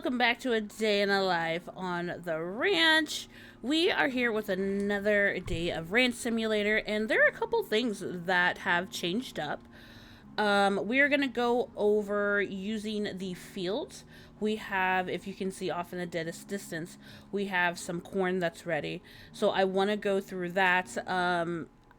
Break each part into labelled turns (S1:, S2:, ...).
S1: welcome back to a day in a life on the ranch. We are here with another day of ranch simulator, and there are a couple things that have changed up. We are going to go over using the fields. We have, if you can see off in the deadest distance, we have some corn that's ready. So I want to go through that.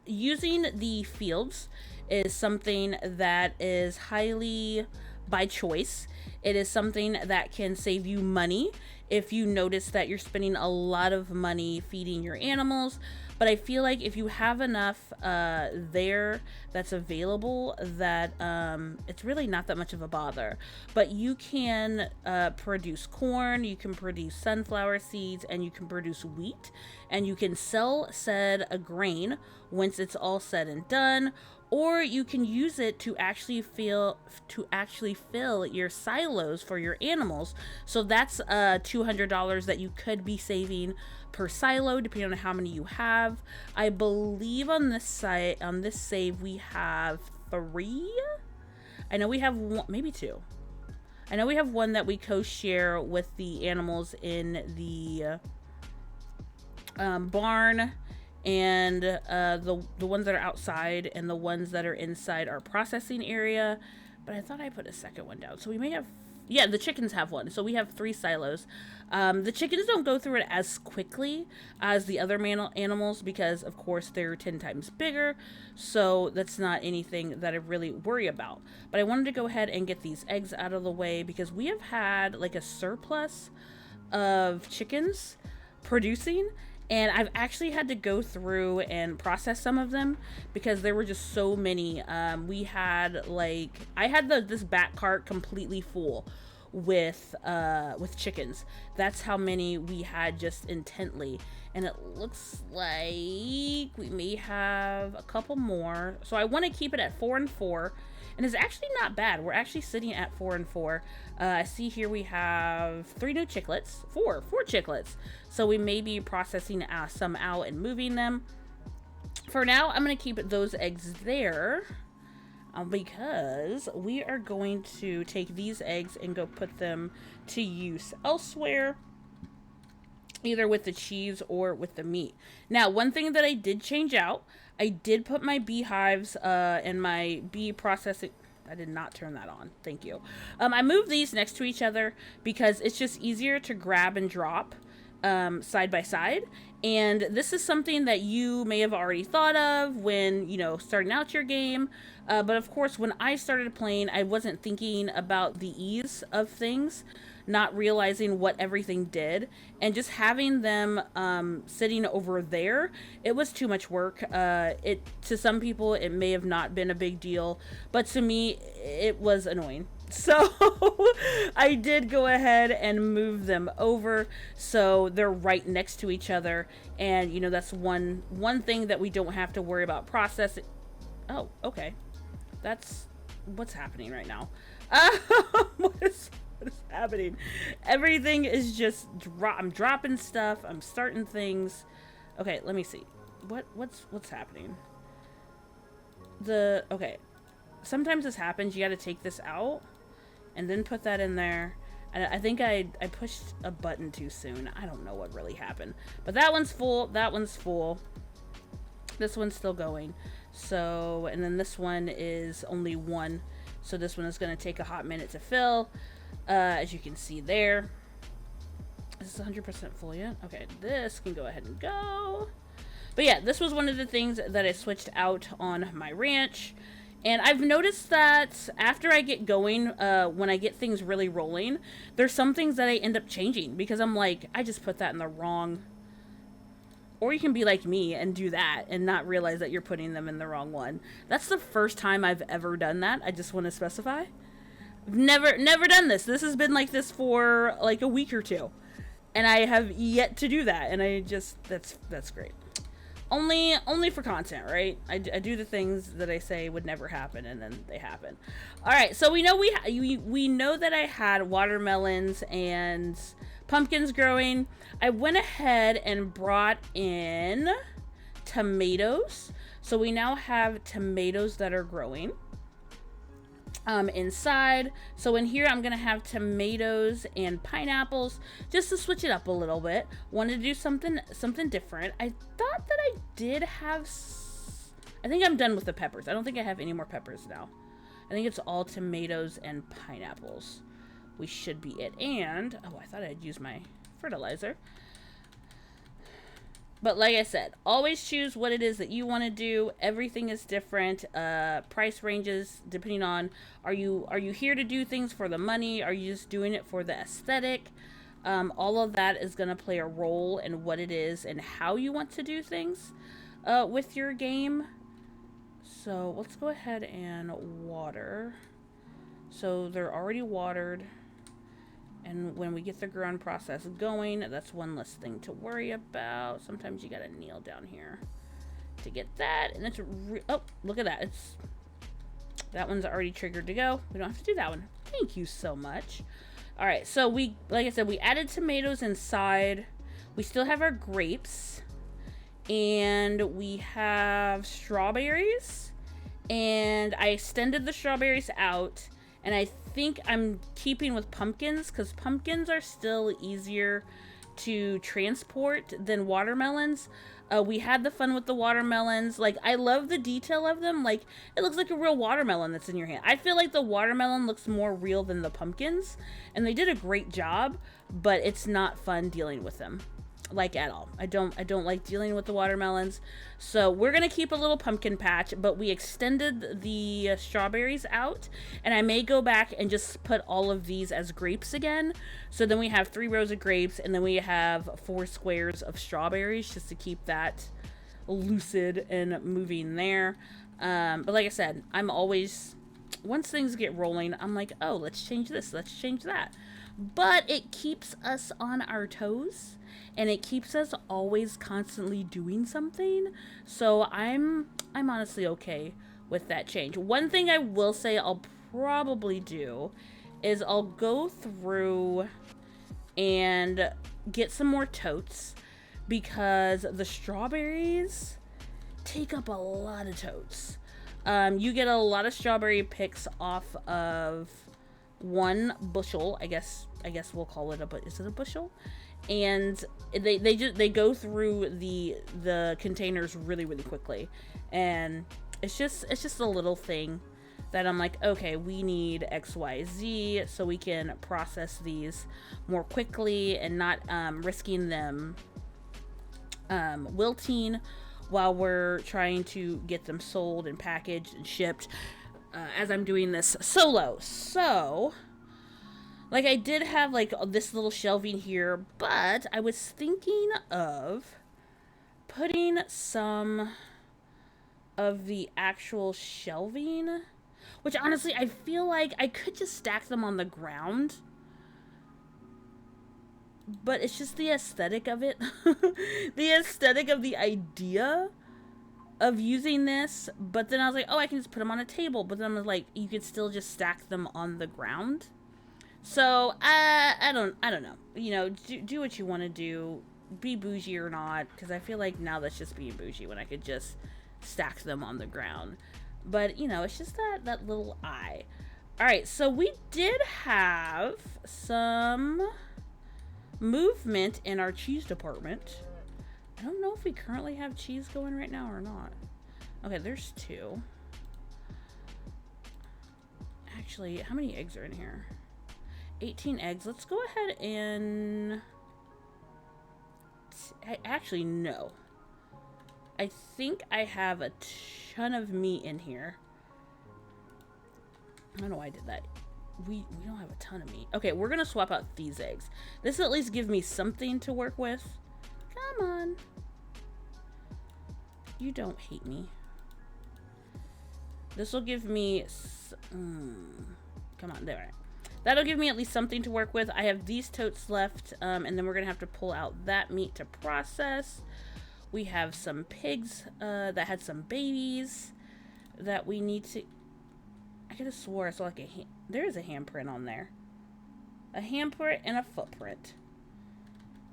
S1: Using the fields is something that is highly by choice. It is something that can save you money if you notice that you're spending a lot of money feeding your animals. But I feel like if you have enough there that's available, that it's really not that much of a bother. But you can produce corn, you can produce sunflower seeds, and you can produce wheat. And you can sell said a grain once it's all said and done. Or you can use it to actually fill your silos for your animals. So that's $200 that you could be saving per silo, depending on how many you have. I believe on this save we have 3. I know we have one, maybe 2. I know we have one that we co-share with the animals in the barn. And the ones that are outside and the ones that are inside our processing area. But I thought I put a second one down. So we may have, yeah, the chickens have one. So we have 3 silos. The chickens don't go through it as quickly as the other animals because, of course, they're 10 times bigger. So that's not anything that I really worry about. But I wanted to go ahead and get these eggs out of the way because we have had like a surplus of chickens producing. And I've actually had to go through and process some of them because there were just so many. We had I had this back cart completely full with chickens. That's how many we had just intently. And it looks like we may have a couple more. So I want to keep it at 4 and 4. And it's actually not bad. We're actually sitting at 4 and 4. I see here we have 3 new chicklets. 4 chicklets. So we may be processing some out and moving them. For now, I'm going to keep those eggs there. Because we are going to take these eggs and go put them to use elsewhere. Either with the cheese or with the meat. Now, one thing that I did change out, I did put my beehives and my bee processing. I did not turn that on. Thank you. I moved these next to each other because it's just easier to grab and drop side by side. And this is something that you may have already thought of when, starting out your game. But of course, when I started playing, I wasn't thinking about the ease of things, not realizing what everything did, and just having them sitting over there, it was too much work. To some people, it may have not been a big deal, but to me, it was annoying. So I did go ahead and move them over so they're right next to each other, and that's one thing that we don't have to worry about processing. Oh, okay. That's what's happening right now. What is happening? Everything is just I'm dropping stuff. I'm starting things. Okay, let me see. What's happening? Okay. Sometimes this happens. You got to take this out and then put that in there. And I think I pushed a button too soon. I don't know what really happened. But that one's full. That one's full. This one's still going. So, and then this one is only 1. So this one is going to take a hot minute to fill. As you can see there. Is this 100% full yet? Okay, this can go ahead and go. But yeah, this was one of the things that I switched out on my ranch. And I've noticed that after I get going, when I get things really rolling, there's some things that I end up changing. Because I'm like, I just put that in the wrong. Or you can be like me and do that and not realize that you're putting them in the wrong one. That's the first time I've ever done that. I just want to specify. I've never done this. This has been like this for like a week or 2. And I have yet to do that. And I just, that's great. Only for content, right? I do the things that I say would never happen, and then they happen. All right, so we know we know that I had watermelons and pumpkins growing. I went ahead and brought in tomatoes. So we now have tomatoes that are growing. inside. So in here I'm gonna have tomatoes and pineapples just to switch it up a little bit. Wanted to do something different. I thought that I did have I think I'm done with the peppers. I don't think I have any more peppers now. I think it's all tomatoes and pineapples. We should be it. And oh, I thought I'd use my fertilizer. But like I said, always choose what it is that you want to do. Everything is different. Price ranges depending on, are you here to do things for the money? Are you just doing it for the aesthetic? All of that is going to play a role in what it is and how you want to do things with your game. So let's go ahead and water. So they're already watered. And when we get the growing process going, that's one less thing to worry about. Sometimes you gotta kneel down here to get that. And it's oh, look at that. That one's already triggered to go. We don't have to do that one. Thank you so much. All right, so like I said, we added tomatoes inside. We still have our grapes. And we have strawberries. And I extended the strawberries out. And I think I'm keeping with pumpkins because pumpkins are still easier to transport than watermelons. We had the fun with the watermelons. Like, I love the detail of them. Like, it looks like a real watermelon that's in your hand. I feel like the watermelon looks more real than the pumpkins. And they did a great job, but it's not fun dealing with them. Like, at all. I don't like dealing with the watermelons. So we're gonna keep a little pumpkin patch, but we extended the strawberries out, and I may go back and just put all of these as grapes again. So then we have 3 rows of grapes, and then we have 4 squares of strawberries, just to keep that lucid and moving there. But like I said, I'm always, once things get rolling, I'm like, oh, let's change this, let's change that. But it keeps us on our toes, and it keeps us always constantly doing something. So I'm honestly okay with that change. One thing I will say I'll probably do is I'll go through and get some more totes, because the strawberries take up a lot of totes. You get a lot of strawberry picks off of 1 bushel, I guess we'll call it is it a bushel? And they go through the containers really quickly, and it's just a little thing that I'm like, okay, we need XYZ so we can process these more quickly and not risking them wilting while we're trying to get them sold and packaged and shipped as I'm doing this solo. So like, I did have like this little shelving here, but I was thinking of putting some of the actual shelving, which honestly I feel like I could just stack them on the ground, but it's just the aesthetic of it. The aesthetic of the idea of using this. But then I was like, oh, I can just put them on a table, but then I was like, you could still just stack them on the ground. So I don't know, you know, do what you want to do, be bougie or not, because I feel like now that's just being bougie when I could just stack them on the ground. But you know, it's just that little eye. All right, so we did have some movement in our cheese department. I don't know if we currently have cheese going right now or not. Okay, there's 2. Actually, how many eggs are in here? 18 eggs. Let's go ahead and actually, no. I think I have a ton of meat in here. I don't know why I did that. We don't have a ton of meat. Okay, we're gonna swap out these eggs. This will at least give me something to work with. Come on. You don't hate me. This will give me come on, there. That'll give me at least something to work with. I have these totes left, and then we're gonna have to pull out that meat to process. We have some pigs that had some babies that we need to. I could have swore I saw like there is a handprint on there, a handprint and a footprint.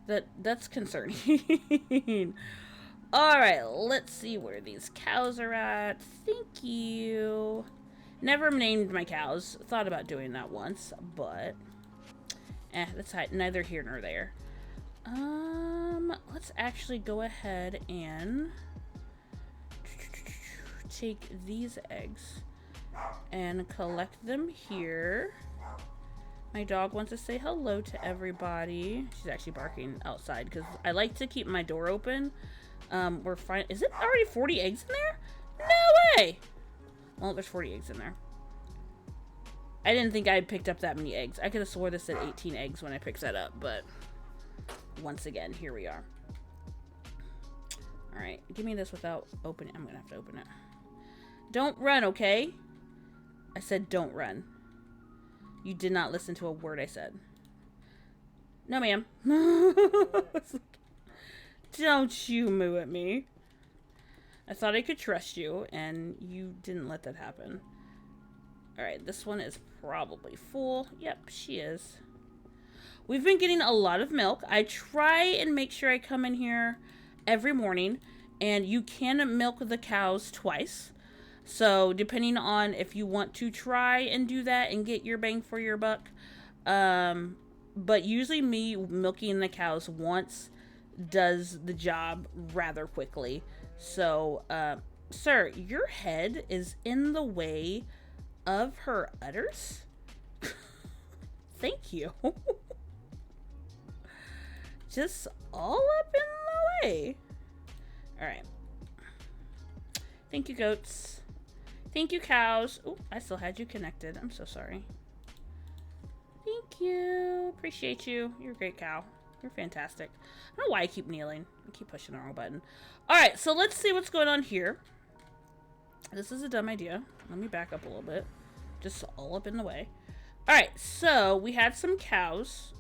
S1: That's concerning. All right, let's see where these cows are at. Thank you. Never named my cows. Thought about doing that once, but that's neither here nor there. Let's actually go ahead and take these eggs and collect them here. My dog wants to say hello to everybody. She's actually barking outside because I like to keep my door open. We're fine. Is it already 40 eggs in there? No way! Well, there's 40 eggs in there. I didn't think I had picked up that many eggs. I could have swore this said 18 eggs when I picked that up, but once again, here we are. Alright, give me this without opening. I'm gonna have to open it. Don't run, okay? I said don't run. You did not listen to a word I said. No, ma'am. Don't you moo at me. I thought I could trust you, and you didn't let that happen. Alright, this one is probably full. Yep, she is. We've been getting a lot of milk. I try and make sure I come in here every morning, and you can milk the cows twice. So, depending on if you want to try and do that and get your bang for your buck. But usually me milking the cows once does the job rather quickly. So, sir, your head is in the way of her udders? Thank you. Just all up in the way. Alright. Thank you, goats. Thank you, cows. Oh, I still had you connected. I'm so sorry. Thank you. Appreciate you. You're a great cow. You're fantastic. I don't know why I keep kneeling. I keep pushing the wrong button. Alright, so let's see what's going on here. This is a dumb idea. Let me back up a little bit. Just all up in the way. Alright, so we had some cows.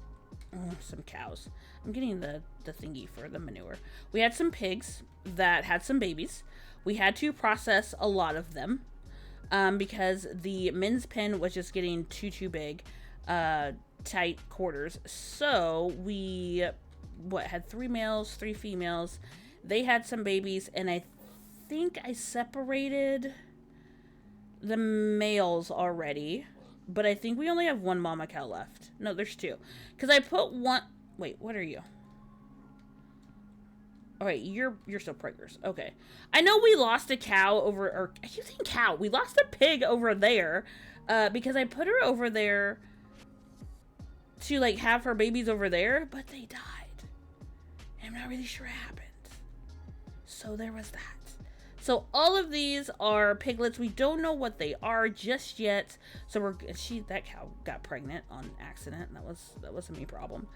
S1: Oh, some cows. I'm getting the thingy for the manure. We had some pigs that had some babies. We had to process a lot of them. Because the men's pen was just getting too big, tight quarters. So we, had 3 males, 3 females. They had some babies, and I think I separated the males already. But I think we only have 1 mama cow left. No, there's 2. Because I put one, wait, what are you? Oh, wait, you're still preggers. Okay. I know we lost a cow over, or I keep saying cow. We lost a pig over there, because I put her over there to, like, have her babies over there, but they died. And I'm not really sure what happened. So there was that. So all of these are piglets. We don't know what they are just yet. So that cow got pregnant on accident. That wasn't me problem.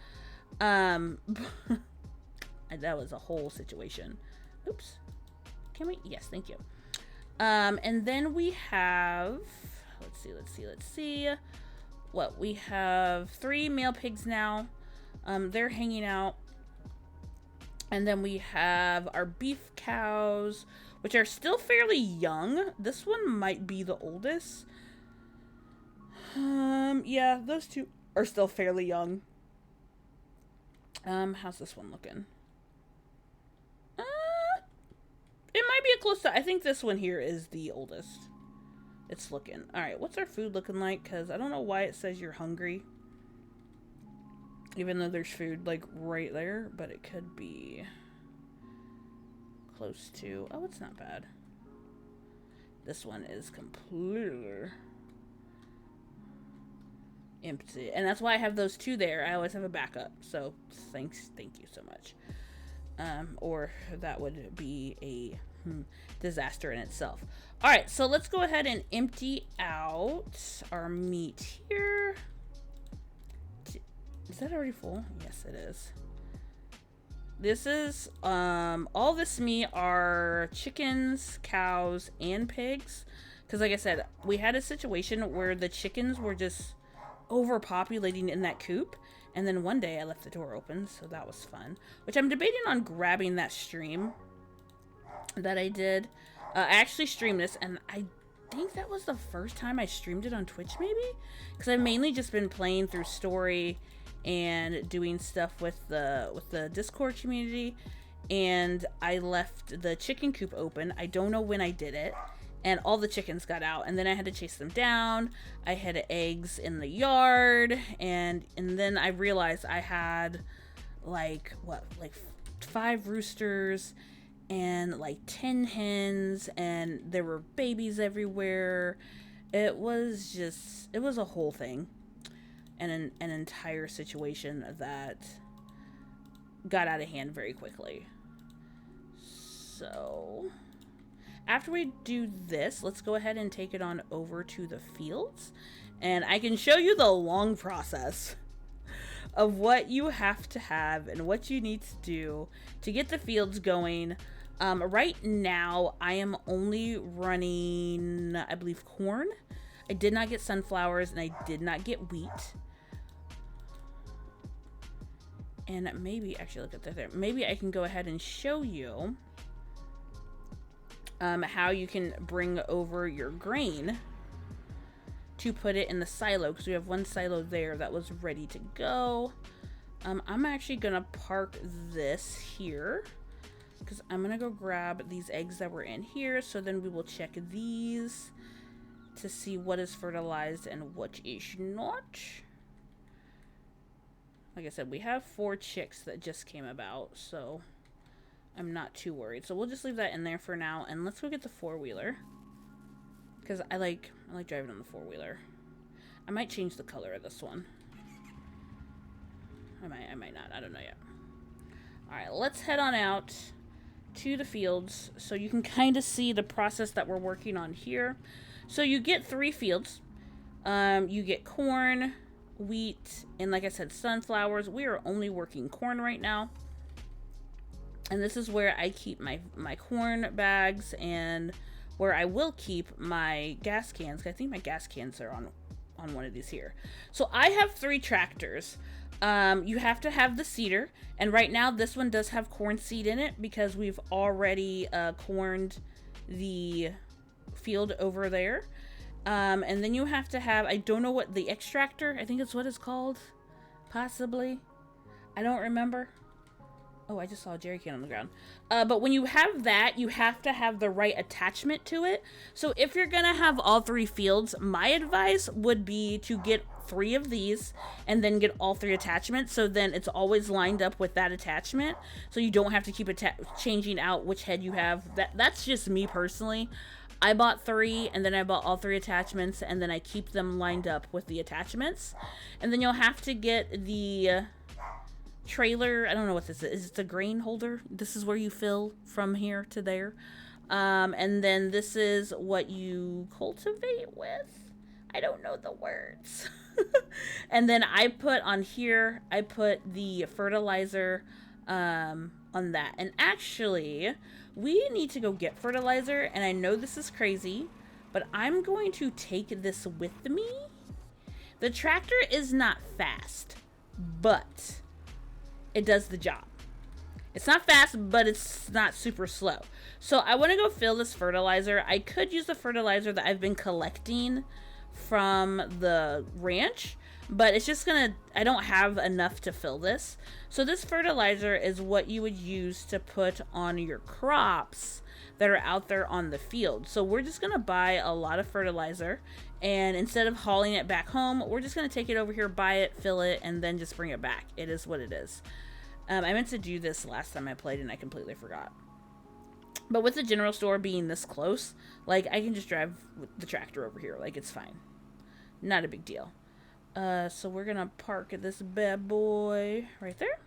S1: That was a whole situation. Oops. Can we? Yes, thank you. And then we have, let's see. What, we have 3 male pigs now. They're hanging out. And then we have our beef cows, which are still fairly young. This one might be the oldest. Yeah, those 2 are still fairly young. How's this one looking? It might be a close to, I think this one here is the oldest. It's looking. Alright, what's our food looking like? Because I don't know why it says you're hungry. Even though there's food, like, right there. But it could be close to, oh, it's not bad. This one is completely empty. And that's why I have those 2 there. I always have a backup. So, thank you so much. Or that would be a disaster in itself. Alright, so let's go ahead and empty out our meat here. Is that already full? Yes, it is. This is, all this meat are chickens, cows, and pigs. Because like I said, we had a situation where the chickens were just overpopulating in that coop. And then one day I left the door open, so that was fun. Which I'm debating on grabbing that stream that I did. I actually streamed this, and I think that was the first time I streamed it on Twitch, maybe? Because I've mainly just been playing through story and doing stuff with the Discord community. And I left the chicken coop open. I don't know when I did it. and all the chickens got out, and then I had to chase them down. I had eggs in the yard, and then I realized I had like 5 roosters and like 10 hens, and there were babies everywhere. It was a whole thing, and an entire situation that got out of hand very quickly. So after we do this, let's go ahead and take it on over to the fields, and I can show you the long process of what you have to have and what you need to do to get the fields going. Right now, I am only running, I believe, corn. I did not get sunflowers, and I did not get wheat. And maybe, actually, look at that there. Maybe I can go ahead and show you how you can bring over your grain to put it in the silo, because we have one silo there that was ready to go. I'm actually gonna park this here because I'm gonna go grab these eggs that were in here, so then we will check these to see what is fertilized and what is not. Like I said, we have 4 chicks that just came about, so I'm not too worried. So we'll just leave that in there for now, and let's go get the 4-wheeler, because I like driving on the 4-wheeler. I might change the color of this one. I might not. I don't know yet. All right, let's head on out to the fields so you can kind of see the process that we're working on here. So you get 3 fields. You get corn, wheat, and like I said, sunflowers. We are only working corn right now. And this is where I keep my corn bags, and where I will keep my gas cans. I think my gas cans are on one of these here. So I have 3 tractors. You have to have the seeder, and right now this one does have corn seed in it because we've already corned the field over there. And then you have to have, I don't know what, the extractor, I think it's what it's called, possibly. I don't remember. Oh, I just saw a jerry can on the ground. But when you have that, you have to have the right attachment to it. So if you're gonna have all 3 fields, my advice would be to get 3 of these and then get all 3 attachments, so then it's always lined up with that attachment, so you don't have to keep changing out which head you have. That's just me personally. I bought 3, and then I bought all 3 attachments, and then I keep them lined up with the attachments. And then you'll have to get the trailer. I don't know what this is. Is it the grain holder? This is where you fill from here to there. And then this is what you cultivate with. I don't know the words. And then I put on here, I put the fertilizer on that. And actually, we need to go get fertilizer, and I know this is crazy, but I'm going to take this with me. The tractor is not fast, but it does the job. It's not fast, but it's not super slow. So I want to go fill this fertilizer. I could use the fertilizer that I've been collecting from the ranch, but it's just I don't have enough to fill this. So this fertilizer is what you would use to put on your crops that are out there on the field. So we're just gonna buy a lot of fertilizer, and instead of hauling it back home, we're just gonna take it over here, buy it, fill it, and then just bring it back. It is what it is. I meant to do this last time I played, and I completely forgot. But with the general store being this close, like, I can just drive the tractor over here. Like, it's fine. Not a big deal. So we're gonna park this bad boy right there.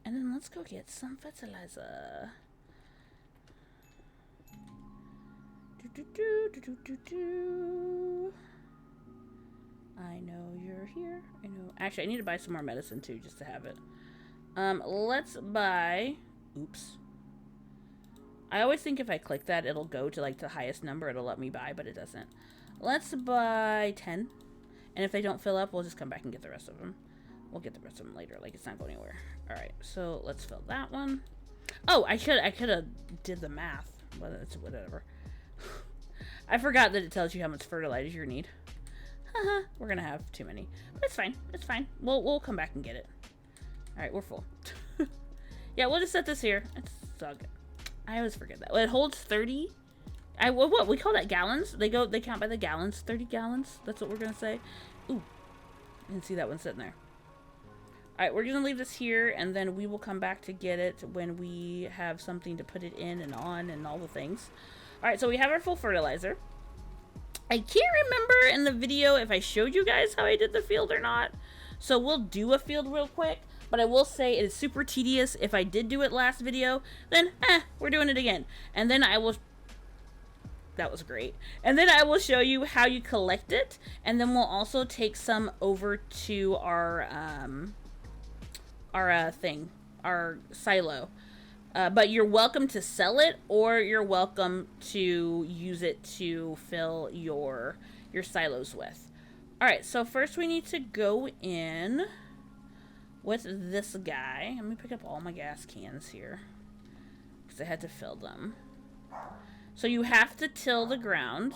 S1: And then let's go get some fertilizer. I know you're here. I know. Actually, I need to buy some more medicine too, just to have it. Let's buy. Oops. I always think if I click that, it'll go to like the highest number it'll let me buy, but it doesn't. Let's buy 10. And if they don't fill up, we'll just come back and get the rest of them. We'll get the rest of them later. Like, it's not going anywhere. All right, so let's fill that one. Oh, I could have did the math, but it's whatever. I forgot that it tells you how much fertilizer you need. Haha, we're gonna have too many, but it's fine. It's fine. We'll come back and get it. All right, we're full. Yeah, we'll just set this here. It's all good. I always forget that. Well, it holds 30 What we call that gallons? They count by the gallons. 30 gallons. That's what we're gonna say. Ooh, I didn't see that one sitting there. All right, we're gonna leave this here, and then we will come back to get it when we have something to put it in and on and all the things. All right, so we have our full fertilizer. I can't remember in the video if I showed you guys how I did the field or not. So we'll do a field real quick, but I will say it is super tedious. If I did do it last video, then we're doing it again. And then I will... That was great. And then I will show you how you collect it, and then we'll also take some over to our silo. But you're welcome to sell it, or you're welcome to use it to fill your silos with. Alright, so first we need to go in with this guy. Let me pick up all my gas cans here, because I had to fill them. So you have to till the ground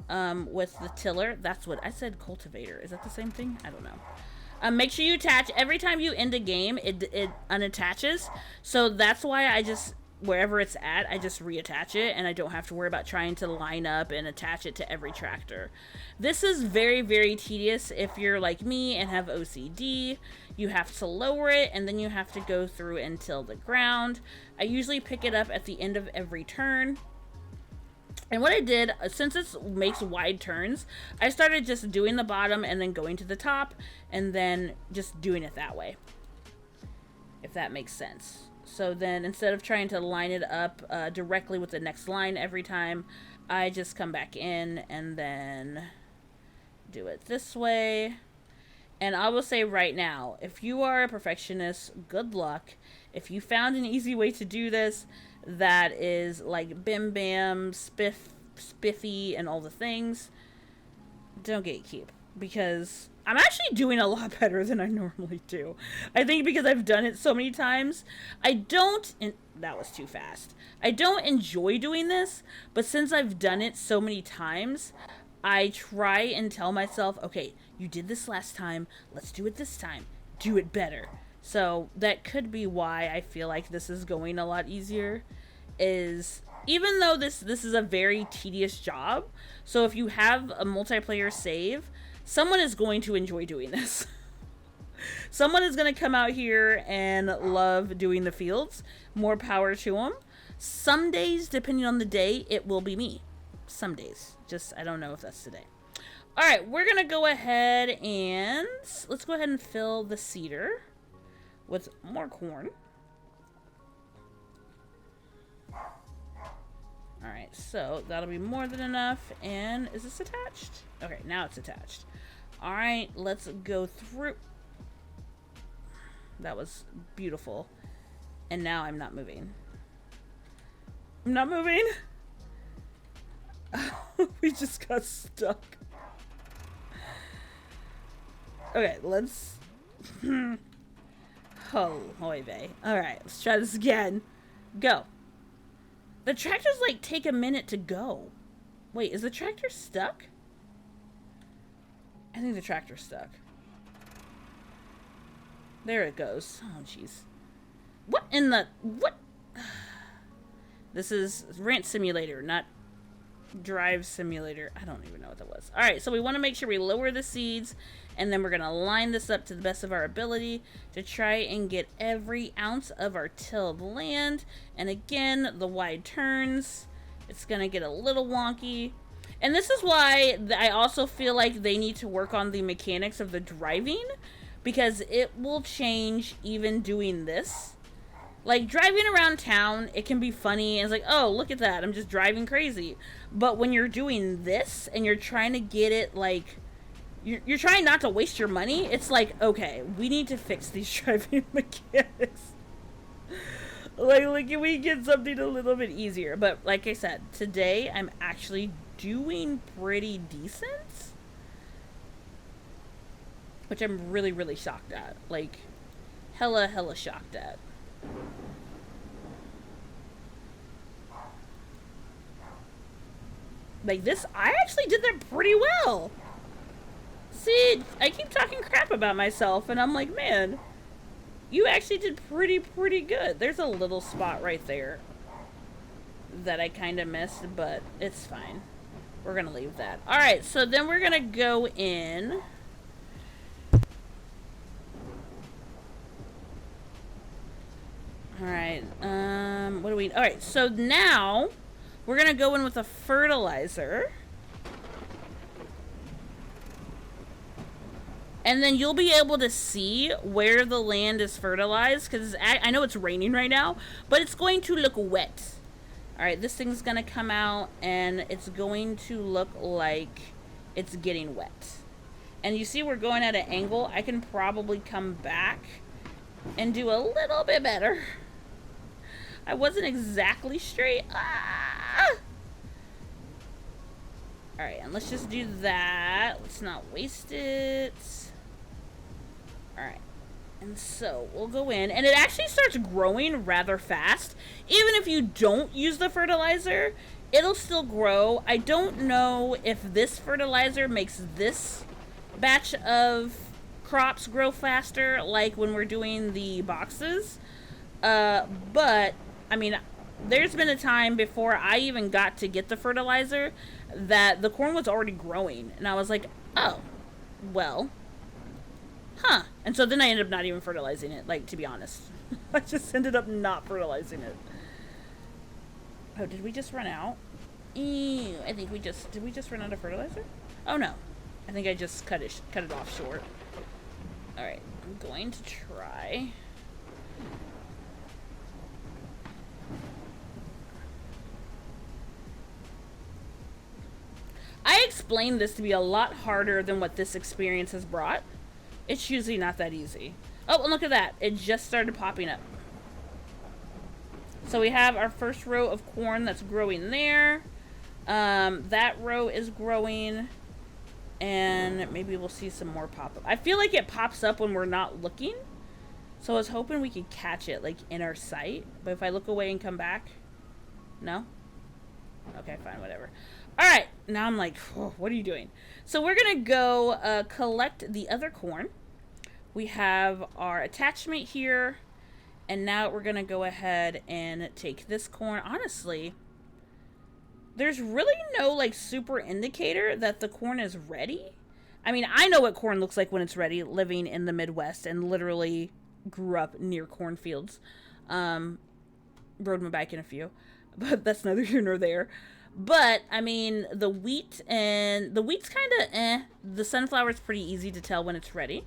S1: with the tiller. That's what I said, cultivator. Is that the same thing? I don't know. Make sure you attach. Every time you end a game, it unattaches. So that's why I just, wherever it's at, I just reattach it, and I don't have to worry about trying to line up and attach it to every tractor. This is very, very tedious if you're like me and have OCD. You have to lower it, and then you have to go through and till the ground. I usually pick it up at the end of every turn. And what I did, since it makes wide turns, I started just doing the bottom and then going to the top, and then just doing it that way, if that makes sense. So then instead of trying to line it up directly with the next line every time, I just come back in and then do it this way. And I will say right now, if you are a perfectionist, good luck. If you found an easy way to do this that is like bim bam, spiffy, and all the things, don't gatekeep, because I'm actually doing a lot better than I normally do. I think because I've done it so many times. That was too fast. I don't enjoy doing this, but since I've done it so many times, I try and tell myself, okay, you did this last time, let's do it this time. Do it better. So that could be why I feel like this is going a lot easier, is even though this is a very tedious job, so if you have a multiplayer save, someone is going to enjoy doing this. Someone is going to come out here and love doing the fields. More power to them. Some days, depending on the day, it will be me. Some days. Just, I don't know if that's today. Alright, we're going to go ahead and... Let's go ahead and fill the cedar with more corn. Alright, so that'll be more than enough. And is this attached? Okay, now it's attached. Alright, let's go through. That was beautiful. And now I'm not moving. I'm not moving? We just got stuck. Okay, let's... Oh, oy vey. Alright, let's try this again. Go. The tractors, like, take a minute to go. Wait, is the tractor stuck? I think the tractor's stuck. There it goes. Oh, jeez. What in the... What? This is Ranch Simulator, not Drive Simulator. I don't even know what that was. Alright, so we want to make sure we lower the seeds, and then we're going to line this up to the best of our ability to try and get every ounce of our tilled land. And again, the wide turns, it's going to get a little wonky. And this is why I also feel like they need to work on the mechanics of the driving, because it will change even doing this. Like, driving around town, it can be funny, and it's like, oh, look at that, I'm just driving crazy. But when you're doing this, and you're trying to get it, like, you're trying not to waste your money, it's like, okay, we need to fix these driving mechanics. Like, can we get something a little bit easier? But, like I said, today, I'm actually doing pretty decent. Which I'm really, really shocked at. Like, hella shocked at. Like this, I actually did that pretty well. See, I keep talking crap about myself, and I'm like, man, you actually did pretty good. There's a little spot right there. that I kind of missed, but it's fine. We're going to leave that. All right, so then we're going to go in. All right, what do we... All right, so now we're going to go in with a fertilizer. And then you'll be able to see where the land is fertilized, because I know it's raining right now, but it's going to look wet. All right, this thing's going to come out, and it's going to look like it's getting wet. And you see we're going at an angle. I can probably come back and do a little bit better. I wasn't exactly straight. Ah! All right, and let's just do that. Let's not waste it. All right, and so we'll go in, and it actually starts growing rather fast. Even if you don't use the fertilizer, it'll still grow. I don't know if this fertilizer makes this batch of crops grow faster, like when we're doing the boxes. But, I mean, there's been a time before I even got to get the fertilizer that the corn was already growing, and I was like, oh, well... Huh. And so then I ended up not even fertilizing it, like, to be honest. I just ended up not fertilizing it. Oh, did we just run out? Ew, I think we just... Did we just run out of fertilizer? Oh, no. I think I just cut it off short. Alright, I'm going to try... I explained this to be a lot harder than what this experience has brought. It's usually not that easy. Oh, and look at that. It just started popping up. So we have our first row of corn that's growing there. That row is growing. And maybe we'll see some more pop up. I feel like it pops up when we're not looking. So I was hoping we could catch it, like, in our sight. But if I look away and come back... No? Okay, fine, whatever. Alright, now I'm like, oh, what are you doing? So we're going to go collect the other corn. We have our attachment here. And now we're going to go ahead and take this corn. Honestly, there's really no, like, super indicator that the corn is ready. I mean, I know what corn looks like when it's ready, living in the Midwest and literally grew up near cornfields. Rode my bike in a few. But that's neither here nor there. But, I mean, the wheat's kind of The sunflower's pretty easy to tell when it's ready.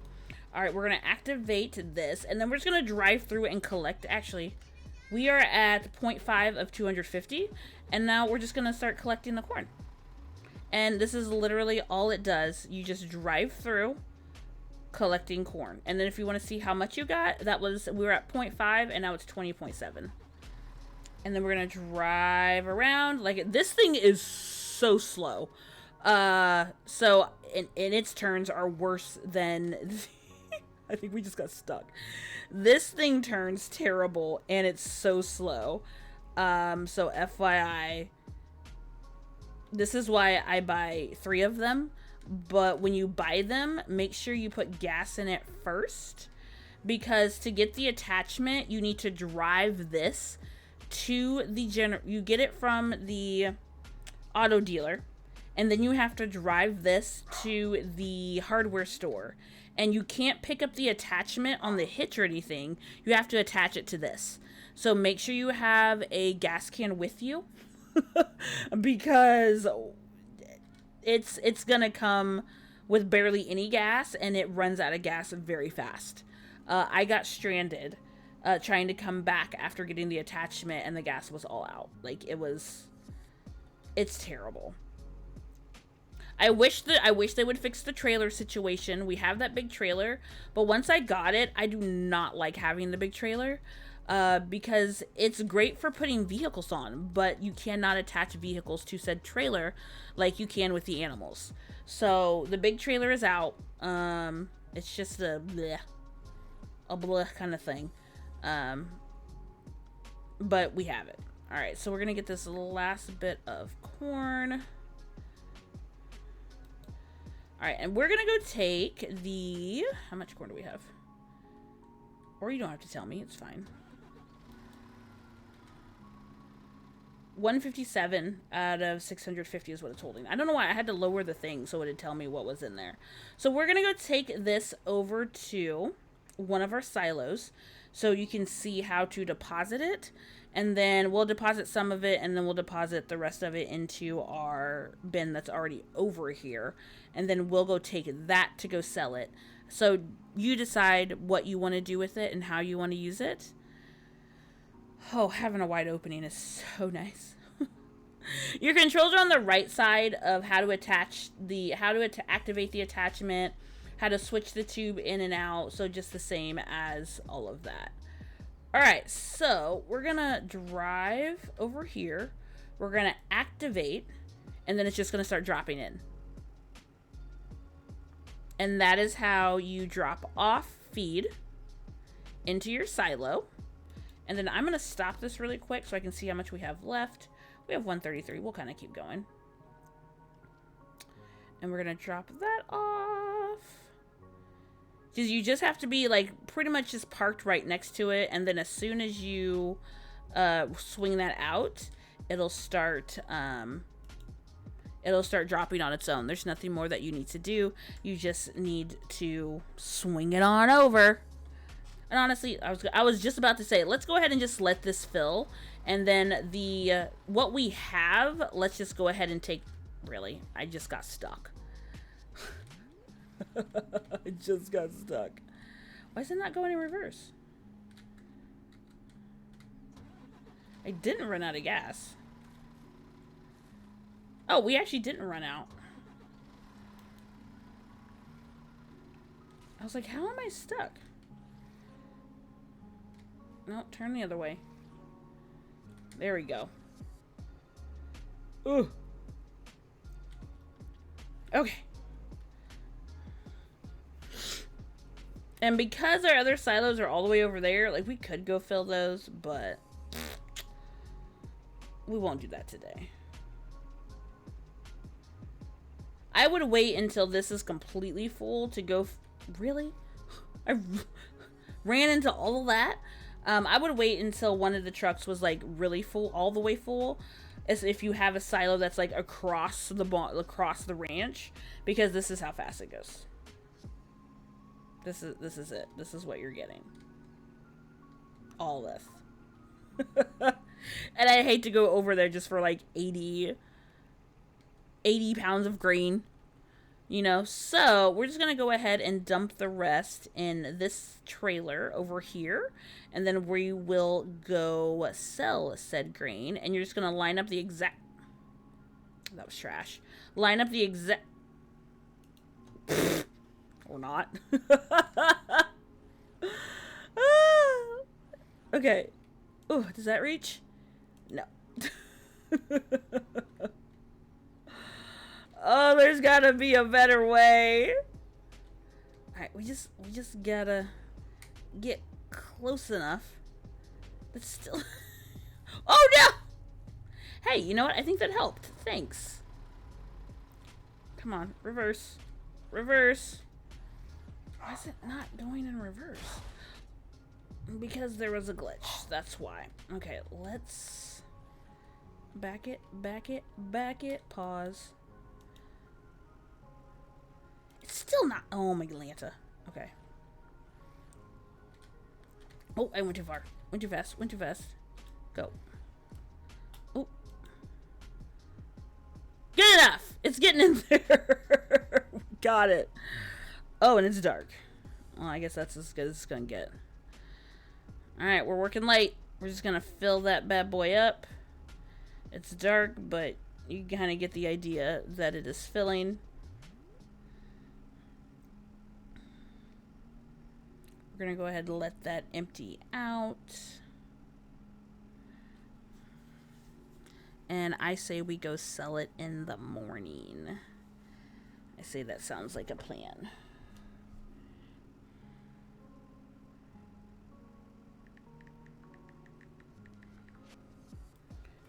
S1: Alright, we're going to activate this. And then we're just going to drive through and collect. Actually, we are at 0.5 of 250. And now we're just going to start collecting the corn. And this is literally all it does. You just drive through collecting corn. And then if you want to see how much you got, we were at 0.5 and now it's 20.7. And then we're going to drive around. Like, this thing is so slow. So, and its turns are worse than... I think we just got stuck. This thing turns terrible, and it's so slow. So, FYI, this is why I buy 3 of them. But when you buy them, make sure you put gas in it first. Because to get the attachment, you need to drive this to the you get it from the auto dealer, and then you have to drive this to the hardware store, and you can't pick up the attachment on the hitch or anything. You have to attach it to this. So make sure you have a gas can with you because it's gonna come with barely any gas, and it runs out of gas very fast. I got stranded trying to come back after getting the attachment, and the gas was all out. Like, it's terrible. I wish they would fix the trailer situation. We have that big trailer, but once I got it, I do not like having the big trailer because it's great for putting vehicles on, but you cannot attach vehicles to said trailer like you can with the animals. So the big trailer is out. It's just a bleh kind of thing. But we have it. All right, so we're gonna get this last bit of corn. All right, and we're gonna go take the... How much corn do we have? Or you don't have to tell me, it's fine. 157 out of 650 is what it's holding. I don't know why I had to lower the thing so it would tell me what was in there. So we're going to go take this over to one of our silos so you can see how to deposit it. And then we'll deposit some of it, and then we'll deposit the rest of it into our bin that's already over here. And then we'll go take that to go sell it. So you decide what you want to do with it and how you want to use it. Oh, having a wide opening is so nice. Your controls are on the right side of how to attach activate the attachment, how to switch the tube in and out. So just the same as all of that. All right, so we're gonna drive over here. We're gonna activate, and then it's just gonna start dropping in. And that is how you drop off feed into your silo. And then I'm gonna stop this really quick so I can see how much we have left. We have 133. We'll kind of keep going. And we're gonna drop that off. Because you just have to be like pretty much just parked right next to it, and then as soon as you swing that out, it'll start dropping on its own. There's nothing more that you need to do. You just need to swing it on over. And honestly, I was just about to say, let's go ahead and just let this fill, and then the what we have, let's just go ahead and take. Really, I just got stuck. I just got stuck. Why is it not going in reverse? I didn't run out of gas. Oh, we actually didn't run out. I was like, how am I stuck? No, turn the other way. There we go. Ooh. Okay. And because our other silos are all the way over there, like, we could go fill those, but we won't do that today. I would wait until this is completely full to go. Really? I ran into all of that. I would wait until one of the trucks was like really full, all the way full, as if you have a silo that's like across the ranch, because this is how fast it goes. This is it. This is what you're getting. All this. And I hate to go over there just for like 80 pounds of grain, you know. So we're just gonna go ahead and dump the rest in this trailer over here, and then we will go sell said grain. And you're just gonna line up the exact. That was trash. Line up the exact. Or not. Okay. Oh, does that reach? No. Oh, there's gotta be a better way. Alright, we just gotta get close enough. But still. Oh no! Hey, you know what? I think that helped. Thanks. Come on, reverse. Reverse. Why is it not going in reverse? Because there was a glitch. That's why. Okay, let's back it, pause. It's still not. Oh my Lanta. Okay. Oh, I went too far. Went too fast. Go. Oh. Good enough. It's getting in there. Got it. Oh, and it's dark. Well, I guess that's as good as it's gonna get. Alright, we're working late. We're just gonna fill that bad boy up. It's dark, but you kind of get the idea that it is filling. We're gonna go ahead and let that empty out. And I say we go sell it in the morning. I say that sounds like a plan.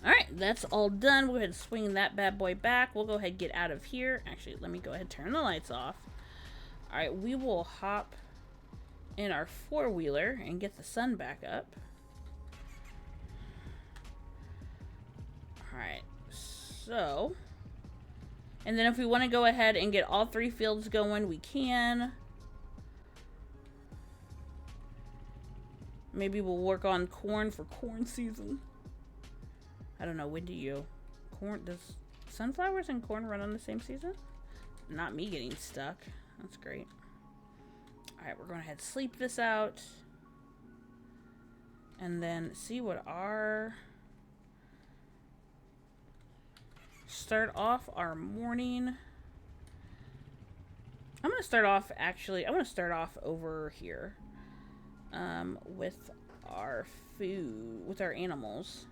S1: Alright, that's all done. We'll go ahead and swing that bad boy back. We'll go ahead and get out of here. Actually, let me go ahead and turn the lights off. Alright, we will hop in our four-wheeler and get the sun back up. Alright, so... And then if we want to go ahead and get all 3 fields going, we can. Maybe we'll work on corn for corn season. I don't know, when do you... Corn, does sunflowers and corn run on the same season? Not me getting stuck. That's great. Alright, we're going to ahead and sleep this out. And then see what our... Start off our morning. I'm going to start off, actually, I want to start off over here. With our food, with our animals.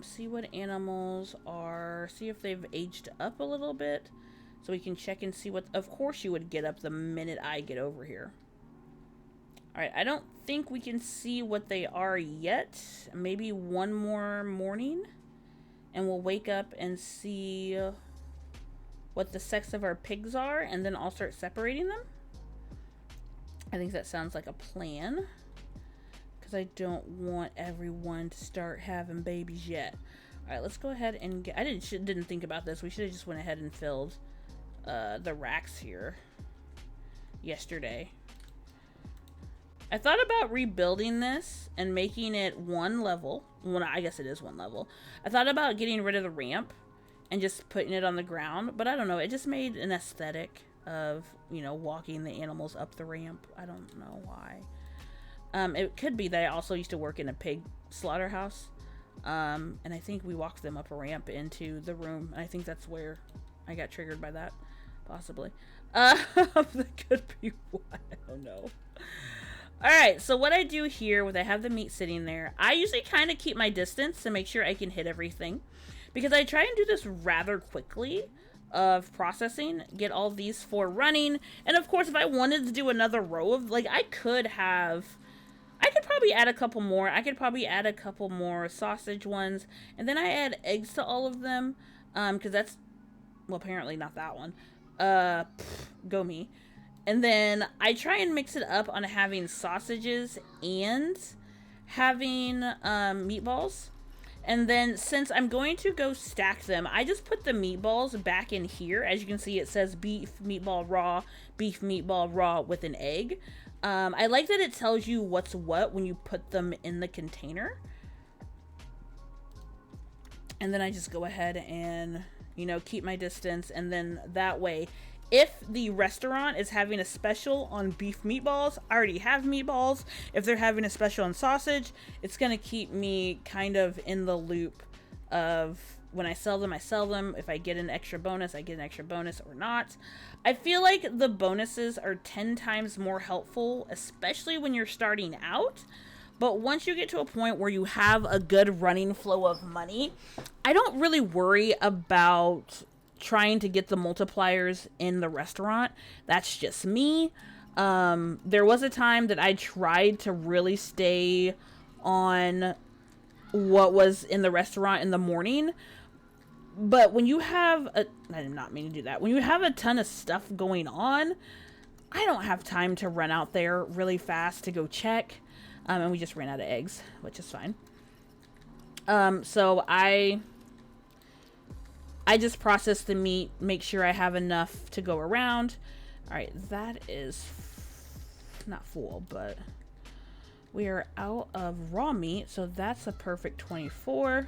S1: See what animals are, see if they've aged up a little bit. So we can check and see what, of course you would get up the minute I get over here. Alright, I don't think we can see what they are yet. Maybe one more morning. And we'll wake up and see what the sex of our pigs are. And then I'll start separating them. I think that sounds like a plan. Because I don't want everyone to start having babies yet. Alright, let's go ahead and get... I didn't think about this. We should have just went ahead and filled the racks here yesterday. I thought about rebuilding this and making it 1 level. Well, I guess it is 1 level. I thought about getting rid of the ramp and just putting it on the ground. But I don't know. It just made an aesthetic of, you know, walking the animals up the ramp. I don't know why. It could be that I also used to work in a pig slaughterhouse. And I think we walked them up a ramp into the room. And I think that's where I got triggered by that. Possibly. That could be why. I don't know. Alright, so what I do here, when I have the meat sitting there, I usually kind of keep my distance to make sure I can hit everything. Because I try and do this rather quickly of processing, get all these 4 running. And of course, if I wanted to do another row of, like, I could probably add a couple more. I could probably add a couple more sausage ones. And then I add eggs to all of them. Because that's, well, apparently not that one. Go me. And then I try and mix it up on having sausages and having meatballs. And then since I'm going to go stack them, I just put the meatballs back in here. As you can see, it says beef meatball raw with an egg. I like that it tells you what's what when you put them in the container. And then I just go ahead and, you know, keep my distance. And then that way, if the restaurant is having a special on beef meatballs, I already have meatballs. If they're having a special on sausage, it's going to keep me kind of in the loop of when I sell them, I sell them. If I get an extra bonus, I get an extra bonus or not. I feel like the bonuses are 10 times more helpful, especially when you're starting out. But once you get to a point where you have a good running flow of money, I don't really worry about trying to get the multipliers in the restaurant. That's just me. There was a time that I tried to really stay on what was in the restaurant in the morning. But when you have I did not mean to do that. When you have a ton of stuff going on, I don't have time to run out there really fast to go check. And we just ran out of eggs, which is fine. So I just process the meat, make sure I have enough to go around. All right, that is not full, but we are out of raw meat, so that's a perfect 24.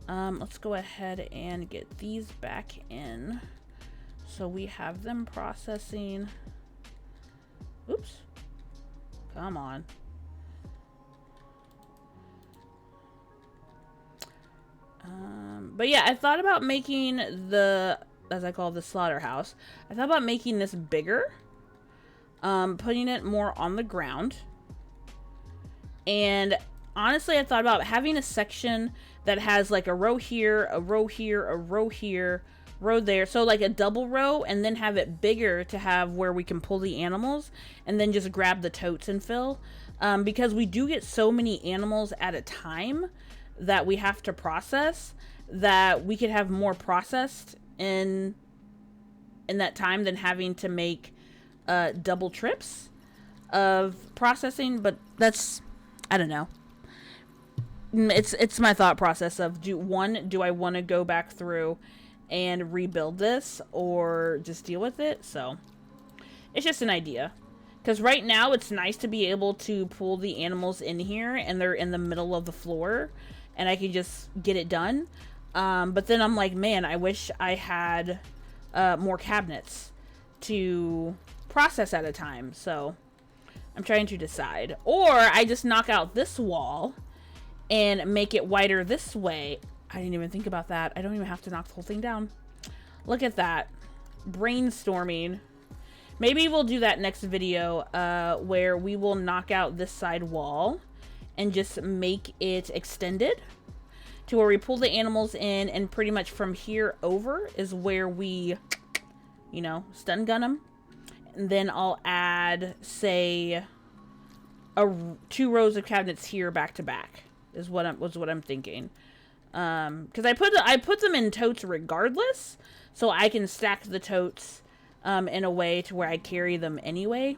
S1: Let's go ahead and get these back in. So we have them processing. Oops. Come on. But yeah, I thought about making the, as I call the slaughterhouse, I thought about making this bigger, putting it more on the ground. And honestly, I thought about having a section that has like a row here, a row here, a row here, row there. So like a double row, and then have it bigger to have where we can pull the animals and then just grab the totes and fill. Because we do get so many animals at a time that we have to process, that we could have more processed in that time than having to make double trips of processing. But that's, I don't know. it's my thought process of do I want to go back through and rebuild this or just deal with it? So it's just an idea. Because right now it's nice to be able to pull the animals in here and they're in the middle of the floor and I can just get it done. But then I'm like, man, I wish I had more cabinets to process at a time. So I'm trying to decide. Or I just knock out this wall and make it wider this way. I didn't even think about that. I don't even have to knock the whole thing down. Look at that. Brainstorming. Maybe we'll do that next video where we will knock out this side wall and just make it extended to where we pull the animals in, and pretty much from here over is where we, you know, stun gun them. And then I'll add, say, 2 rows of cabinets here back to back is what I'm thinking. Because I put them in totes regardless, so I can stack the totes in a way to where I carry them anyway.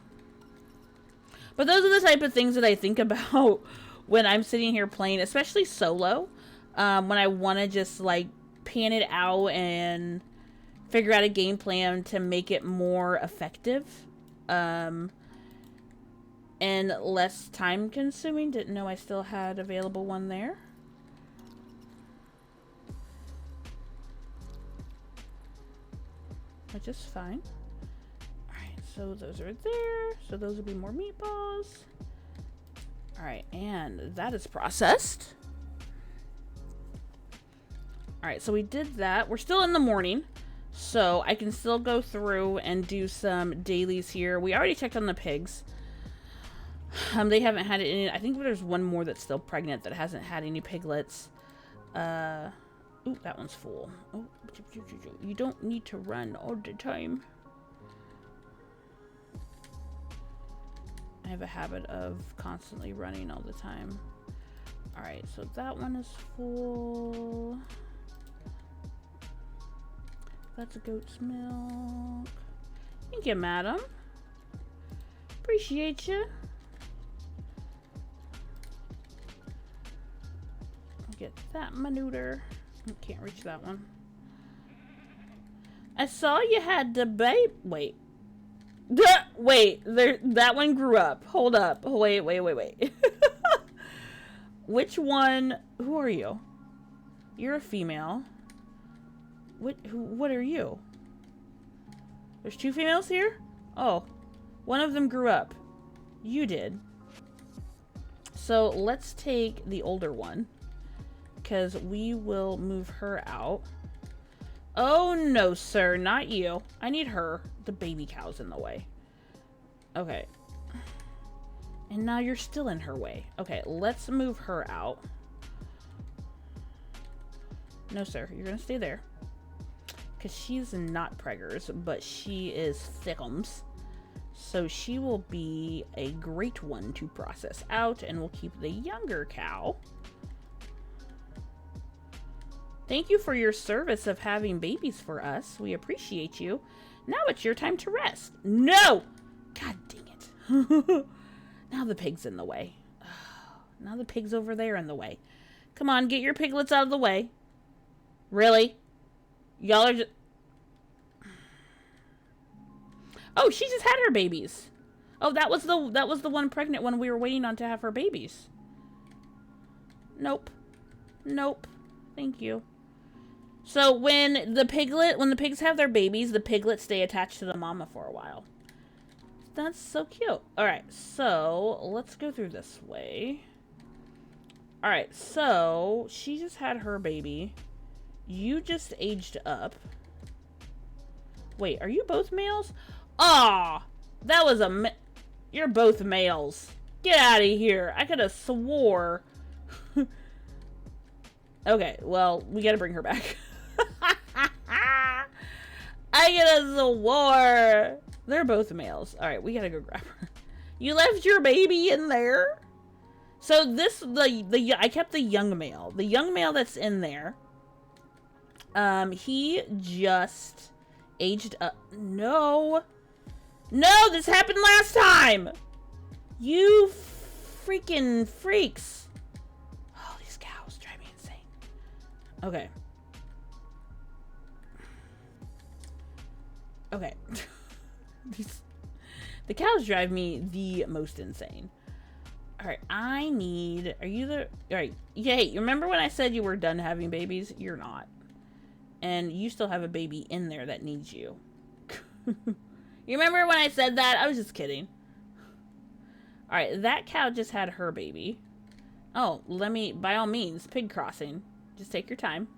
S1: But those are the type of things that I think about when I'm sitting here playing, especially solo, when I want to just like pan it out and figure out a game plan to make it more effective and less time consuming. Didn't know I still had available one there. Which is fine. Alright, so those are there. So those will be more meatballs. Alright, and that is processed. Alright, so we did that. We're still in the morning, so I can still go through and do some dailies here. We already checked on the pigs. They haven't had any. I think there's one more that's still pregnant that hasn't had any piglets. Ooh, that one's full. Oh, you don't need to run all the time. I have a habit of constantly running all the time. Alright, so that one is full. That's a goat's milk. Thank you, madam. Appreciate you. Get that maneuter. Can't reach that one. I saw you had the babe. Wait. Wait. There. That one grew up. Hold up. Wait. Which one? Who are you? You're a female. What are you? There's 2 females here? Oh. One of them grew up. You did. So let's take the older one, because we will move her out. Oh, no, sir. Not you. I need her. The baby cow's in the way. Okay. And now you're still in her way. Okay, let's move her out. No, sir. You're going to stay there. Because she's not preggers, but she is thickums. So she will be a great one to process out, and we'll keep the younger cow. Thank you for your service of having babies for us. We appreciate you. Now it's your time to rest. No! God dang it. Now the pig's in the way. Now the pig's over there in the way. Come on, get your piglets out of the way. Really? Y'all are just... Oh, she just had her babies. Oh, that was the one pregnant one we were waiting on to have her babies. Nope. Nope. Thank you. So when the pigs have their babies, the piglets stay attached to the mama for a while. That's so cute. Alright, so let's go through this way. Alright, so she just had her baby. You just aged up. Wait, are you both males? Aw! That was a you're both males. Get out of here. I could have swore. Okay, well, we gotta bring her back. I could have swore. They're both males. Alright, we gotta go grab her. You left your baby in there? So this, I kept the young male. The young male that's in there, he just aged up. No. No, this happened last time. You freaking freaks. Oh, these cows. Okay. Okay. The cows drive me the most insane. Alright, I need... Are you the... Alright, yeah, hey, you remember when I said you were done having babies? You're not. And you still have a baby in there that needs you. You remember when I said that? I was just kidding. Alright, that cow just had her baby. Oh, let me... By all means, pig crossing. Just take your time.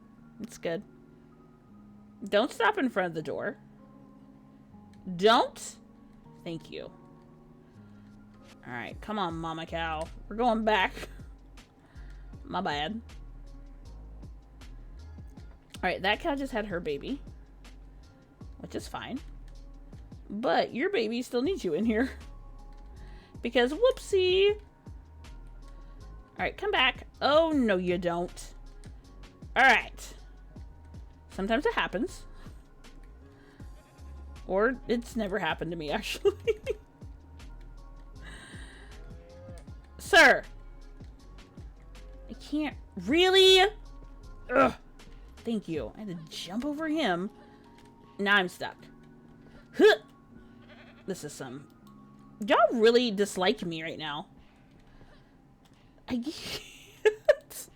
S1: It's good. Don't stop in front of the door. Don't. Thank you. Alright, come on, mama cow. We're going back. My bad. Alright, that cow just had her baby. Which is fine. But your baby still needs you in here. Because whoopsie. Alright, come back. Oh, no you don't. Alright. Sometimes it happens. Or it's never happened to me, actually. Sir. I can't... Really? Ugh. Thank you. I had to jump over him. Now I'm stuck. Huh. This is some... Y'all really dislike me right now. I can't.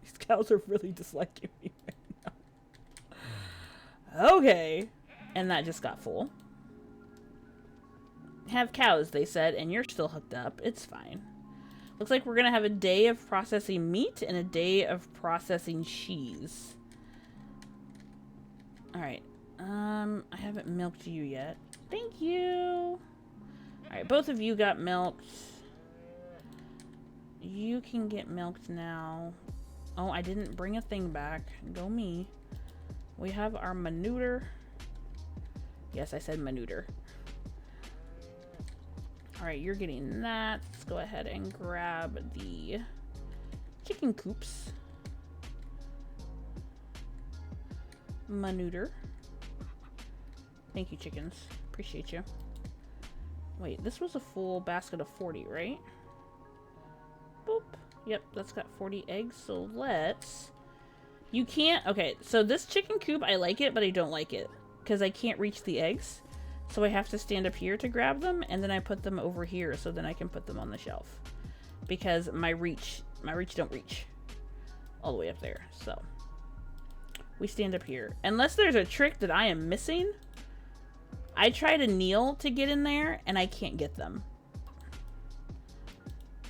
S1: These cows are really disliking me right now. Okay. And that just got full. Have cows, they said, and you're still hooked up. It's fine. Looks like we're gonna have a day of processing meat and a day of processing cheese. Alright. I haven't milked you yet. Thank you. Alright, both of you got milked. You can get milked now. Oh, I didn't bring a thing back. Go me. We have our manure. Yes, I said manure. Alright, you're getting that. Let's go ahead and grab the chicken coops. Manure. Thank you, chickens. Appreciate you. Wait, this was a full basket of 40, right? Boop. Yep, that's got 40 eggs, so let's... You can't... Okay, so this chicken coop, I like it, but I don't like it. Because I can't reach the eggs. So I have to stand up here to grab them, and then I put them over here, so then I can put them on the shelf. Because my reach don't reach all the way up there, so... We stand up here. Unless there's a trick that I am missing... I try to kneel to get in there, and I can't get them.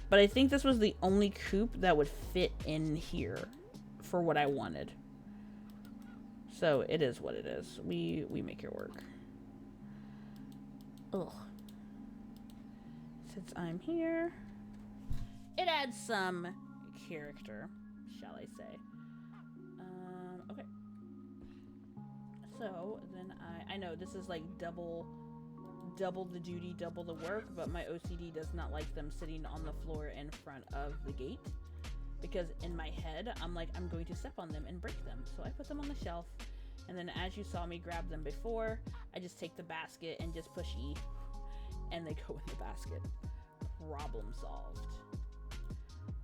S1: But I think this was the only coop that would fit in here for what I wanted. So it is what it is. We make it work. Ugh. Since I'm here, it adds some character, shall I say. Okay. So then I know this is like double the duty, double the work, but my OCD does not like them sitting on the floor in front of the gate. Because in my head, I'm like, I'm going to step on them and break them. So I put them on the shelf. And then as you saw me grab them before, I just take the basket and just push E. And they go in the basket. Problem solved.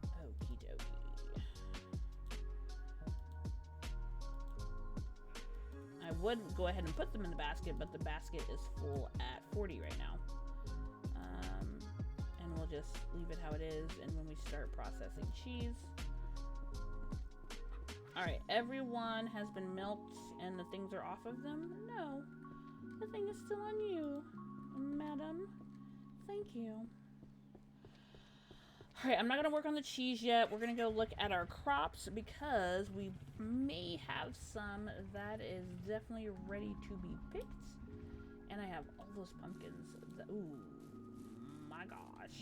S1: Okie dokie. I would go ahead and put them in the basket, but the basket is full at 40 right now. And we'll just leave it how it is. And when we start processing cheese... Alright, everyone has been milked and the things are off of them? No. The thing is still on you, madam. Thank you. Alright, I'm not going to work on the cheese yet. We're going to go look at our crops because we may have some that is definitely ready to be picked. And I have all those pumpkins. Ooh, my gosh.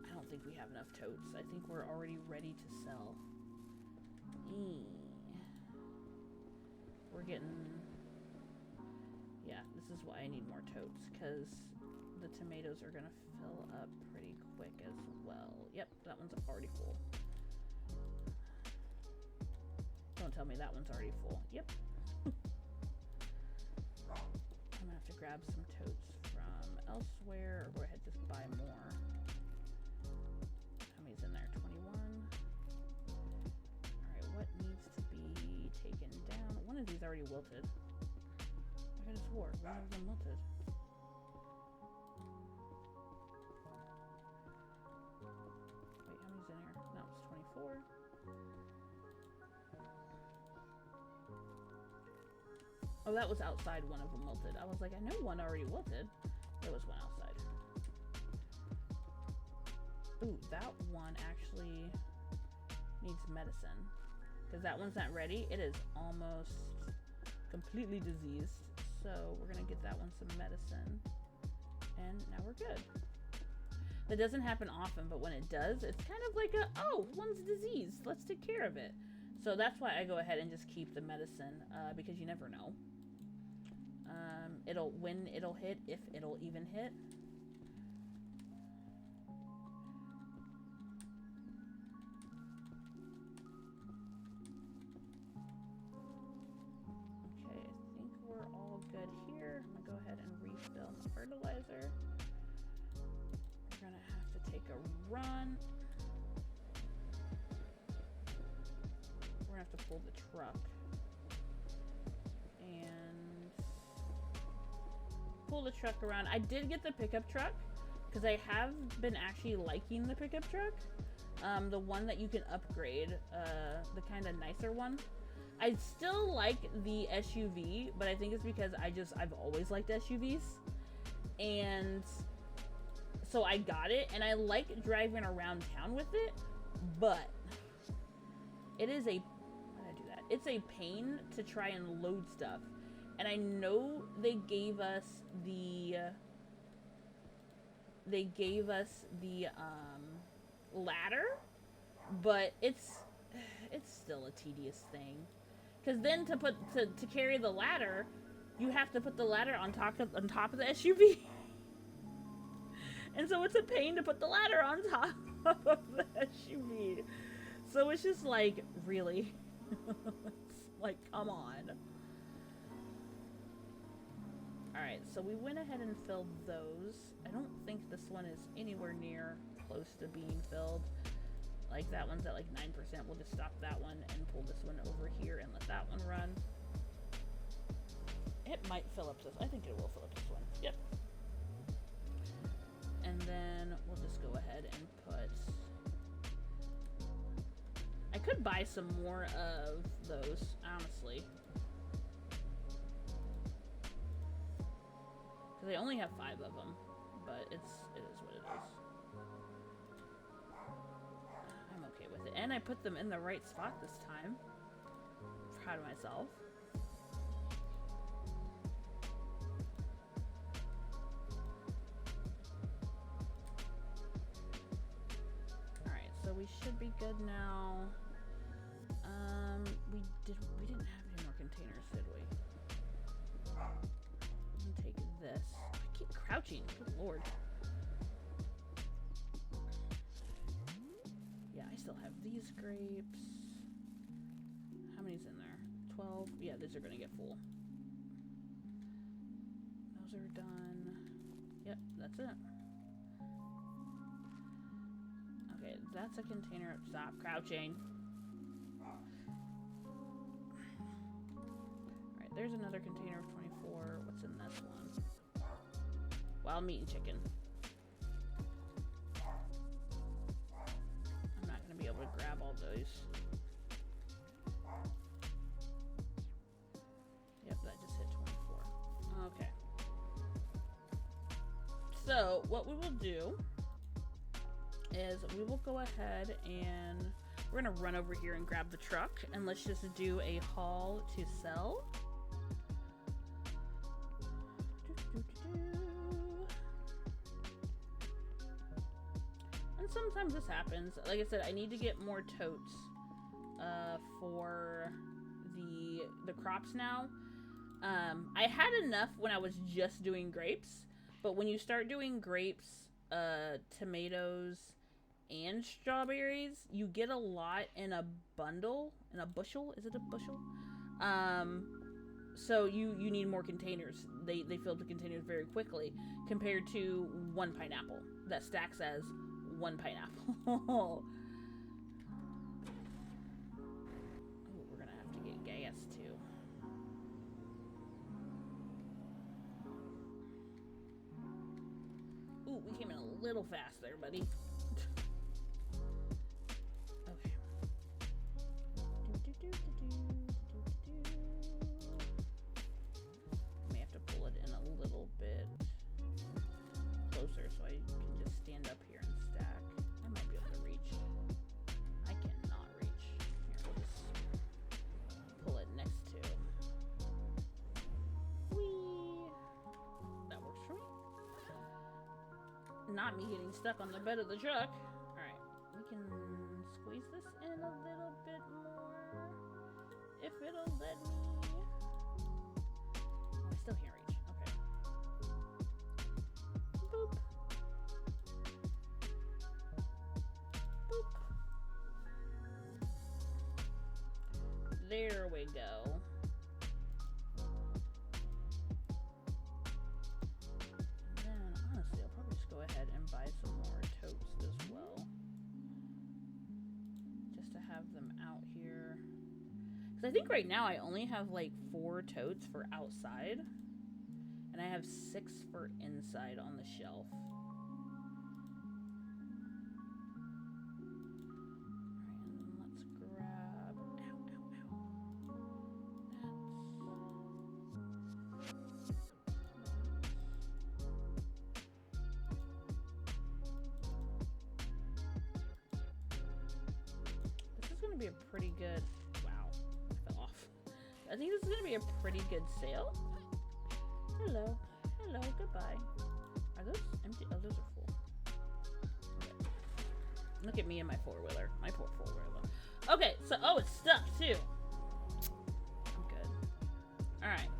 S1: I don't think we have enough totes. I think we're already ready to sell. We're getting... Yeah, this is why I need more totes, because the tomatoes are going to fill up pretty quick as well. Yep, that one's already full. Don't tell me that one's already full. Yep. I'm going to have to grab some totes from elsewhere, or go ahead and just buy more. How many's in there? 21. these already wilted? I could have swore one of them wilted. Wait, how many's in here? No, it's 24. Oh, that was outside, one of them wilted. I was like, I know one already wilted. There was one outside. Ooh, that one actually needs medicine. Because that one's not ready. It is almost completely diseased. So we're going to get that one some medicine. And now we're good. That doesn't happen often, but when it does, it's kind of like a, oh, one's diseased. Let's take care of it. So that's why I go ahead and just keep the medicine, because you never know. When it'll hit, if it'll even hit. Okay, I think we're all good here. I'm gonna go ahead and refill my fertilizer. We're gonna have to take a run. We're gonna have to pull the truck. And pull the truck around. I did get the pickup truck because I have been actually liking the pickup truck. The one that you can upgrade, the kind of nicer one. I still like the SUV, but I think it's because I've always liked SUVs. And so I got it, and I like driving around town with it, but it is a, why did I do that? It's a pain to try and load stuff. And I know they gave us the ladder, but it's still a tedious thing. Because then to carry the ladder, you have to put the ladder on top of the SUV. And so it's a pain to put the ladder on top of the SUV. So it's just like, really? It's like, come on. Alright, so we went ahead and filled those. I don't think this one is anywhere near close to being filled. Like, that one's at like 9%. We'll just stop that one and pull this one over here and let that one run. It might fill up this. I think it will fill up this one. Yep. And then we'll just go ahead and put... I could buy some more of those, honestly. Because I only have 5 of them, but it is what it is. I'm okay with it. And I put them in the right spot this time. Proud of myself. Alright, so we should be good now. We didn't have any more containers, did we? Take this. I keep crouching. Good lord. Yeah, I still have these grapes. How many's in there? 12? Yeah, these are gonna get full. Those are done. Yep, that's it. Okay, that's a container. Stop crouching. Alright, there's another container of 24. What's in this one? Wild meat and chicken. I'm not going to be able to grab all those. Yep, that just hit 24. Okay. So, what we will do is we will go ahead and we're going to run over here and grab the truck, and let's just do a haul to sell. And sometimes this happens. Like I said, I need to get more totes for the crops now. I had enough when I was just doing grapes, but when you start doing grapes, tomatoes, and strawberries, you get a lot in a bundle, in a bushel. Is it a bushel? So you need more containers. They fill the containers very quickly compared to one pineapple that stacks as one pineapple. Oh, we're gonna have to get gas too. Ooh, we came in a little fast there, buddy. Okay. May have to pull it in a little bit closer so I can just stand up here and stack. I might be able to reach. I cannot reach. Here, we'll just pull it next to. Whee! That works for me. Not me getting stuck on the bed of the truck. Alright, we can squeeze this in a little bit more. If it'll let me. Oh, I still can't reach. Okay. Boop. Boop. There we go. And then, honestly, I'll probably just go ahead and buy some more totes as well. Just to have them out here. Because I think right now I only have like 4 totes for outside. And I have 6 for inside on the shelf. Alright, and then let's grab... Ow, ow, ow. This is going to be a pretty good... Wow, I fell off. I think this is going to be a pretty good sale. Hello. Hello, goodbye. Are those empty? Oh, those are full. Okay. Look at me and my four-wheeler. My poor four-wheeler. Okay, so, oh, it's stuck, too. I'm good. Alright,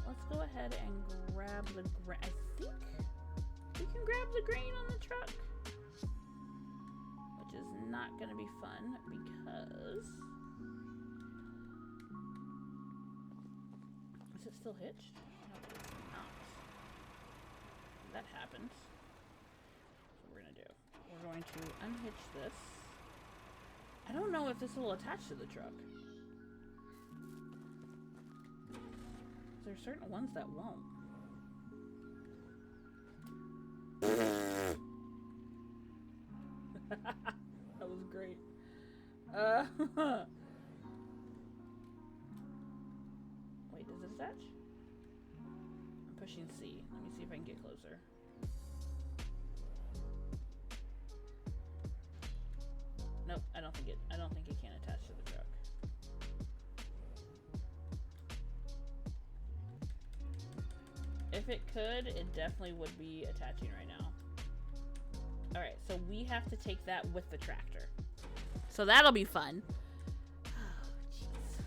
S1: let's go ahead and grab the grain. I think we can grab the grain on the truck. Which is not going to be fun, because... Is it still hitched? No, it's not. That happens. So we're going to do. We're going to unhitch this. I don't know if this will attach to the truck. There are certain ones that won't. That was great. Wait, does it attach? I'm pushing C. Let me see if I can get closer. Nope, I don't think it can attach to the truck. If it could, it definitely would be attaching right now. Alright, so we have to take that with the tractor. So that'll be fun. Oh, jeez.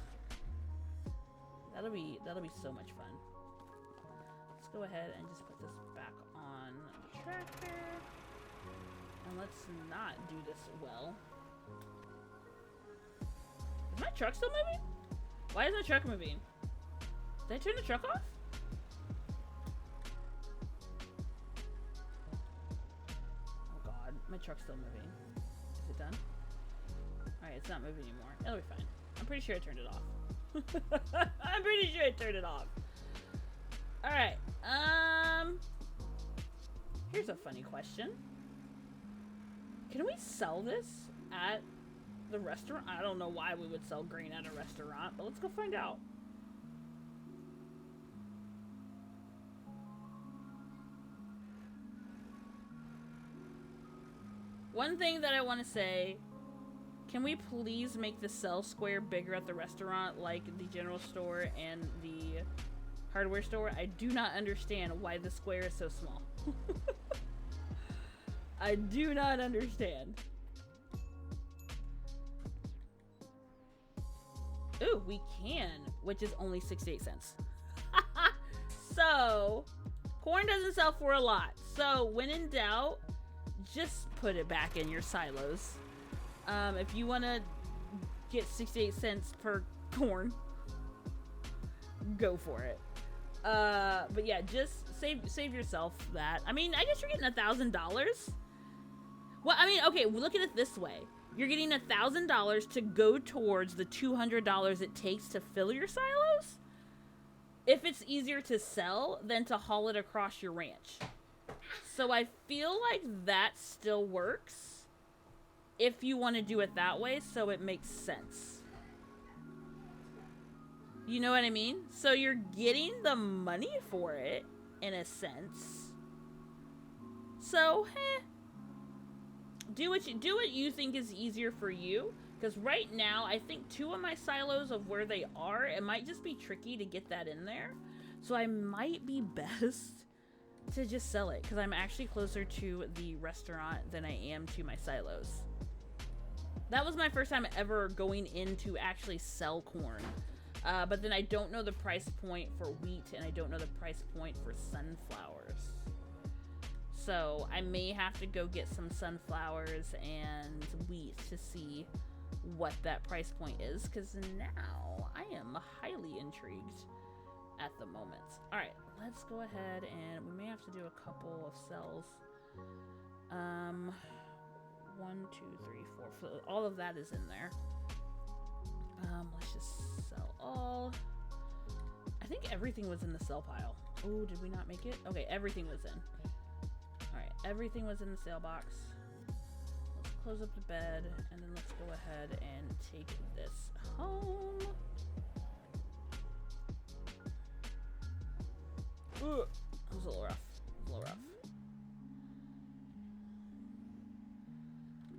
S1: That'll be so much fun. Let's go ahead and just put this back on the tractor. And let's not do this well. Is my truck still moving? Why is my truck moving? Did I turn the truck off? Oh god, my truck's still moving. Is it done? Alright, it's not moving anymore. It'll be fine. I'm pretty sure I turned it off. I'm pretty sure I turned it off. Alright, here's a funny question. Can we sell this at the restaurant? I don't know why we would sell grain at a restaurant, but let's go find out. One thing that I want to say, can we please make the sell square bigger at the restaurant like the general store and the hardware store? I do not understand why the square is so small. I do not understand. Ooh, we can, which is only 68 cents. So, corn doesn't sell for a lot. So, when in doubt, just put it back in your silos. If you want to get 68 cents per corn, go for it. But yeah, just save yourself that. I mean, I guess you're getting $1,000. Well, I mean, okay, look at it this way. You're getting $1,000 to go towards the $200 it takes to fill your silos? if it's easier to sell than to haul it across your ranch. So I feel like that still works if you want to do it that way, so it makes sense. You know what I mean? So you're getting the money for it, in a sense. So, do what you think is easier for you. Because right now, I think 2 of my silos of where they are, it might just be tricky to get that in there. So I might be best to just sell it. Because I'm actually closer to the restaurant than I am to my silos. That was my first time ever going in to actually sell corn. But then I don't know the price point for wheat, and I don't know the price point for sunflowers. So I may have to go get some sunflowers and wheat to see what that price point is, because now I am highly intrigued at the moment. All right, let's go ahead, and we may have to do a couple of cells. 1, 2, 3, 4. All of that is in there. Let's just sell all. I think everything was in the sell pile. Oh, did we not make it? Okay, everything was in. Alright, everything was in the sale box. Let's close up the bed, and then let's go ahead and take this home. Ooh, it was a little rough.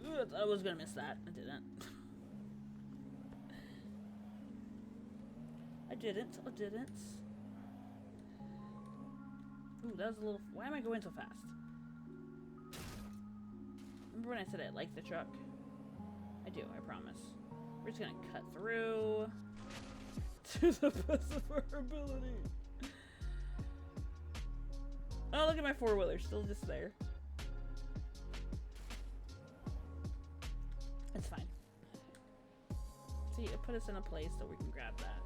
S1: Ooh, I thought I was gonna miss that. I didn't. I didn't. Ooh, that was a little... Why am I going so fast? Remember when I said I liked the truck? I do, I promise. We're just gonna cut through to the best of our ability. Oh, look at my 4-wheeler, still just there. It's fine. See, it put us in a place so we can grab that.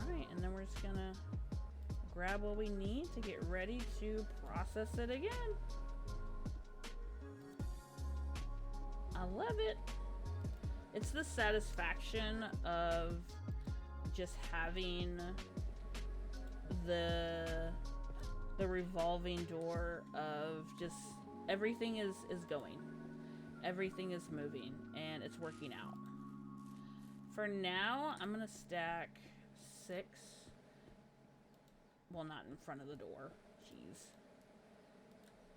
S1: Alright, and then we're just gonna grab what we need to get ready to process it again. I love it. It's the satisfaction of just having the revolving door of just everything is going. Everything is moving and it's working out. For now, I'm gonna stack 6. Well, not in front of the door. Jeez.